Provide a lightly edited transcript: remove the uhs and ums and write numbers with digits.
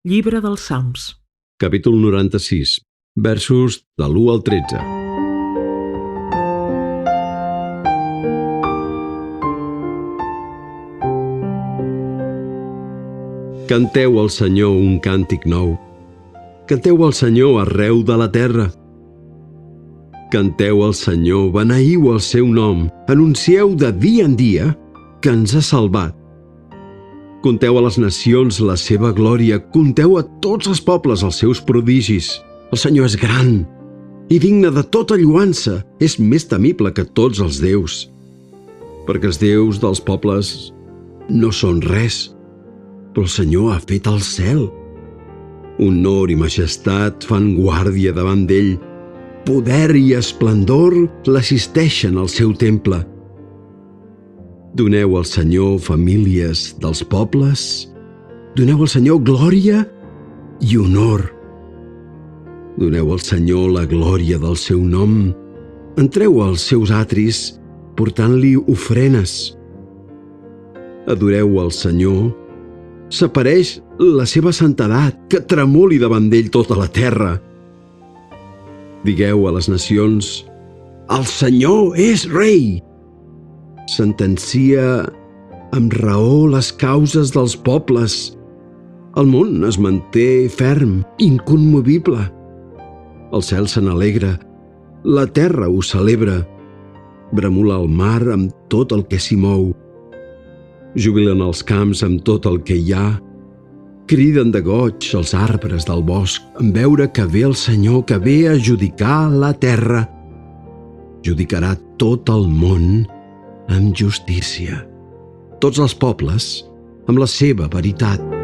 Llibre dels Salms. Capítol 96, versos de l'1 al 13. Canteu al Senyor un càntic nou. Canteu al Senyor arreu de la terra. Canteu al Senyor, beneïu el seu nom, anuncieu de dia en dia que ens ha salvat. Conteu a les nacions la seva glòria, conteu a tots els pobles els seus prodigis. El Senyor és gran i digne de tota lloança, és més temible que tots els déus. Perquè els déus dels pobles no són res, però el Senyor ha fet el cel. Honor i majestat fan guàrdia davant d'ell. Poder i esplendor l'assisteixen al seu temple. Doneu al Senyor, famílies dels pobles. Doneu al Senyor glòria i honor. Doneu al Senyor la glòria del seu nom. Entreu als seus atris portant-li ofrenes. Adoreu al Senyor. S'apareix la seva santedat, que tremoli davant d'ell tota la terra. Digueu a les nacions: el Senyor és rei. Sentencia amb raó les causes dels pobles. El món es manté ferm, incommovible. El cel se n'alegra, la terra ho celebra. Bramula el mar amb tot el que s'hi mou. Jubilen els camps amb tot el que hi ha. Criden de goig els arbres del bosc en veure que ve el Senyor, que ve a judicar la terra. Judicarà tot el món amb justícia. Tots els pobles amb la seva veritat.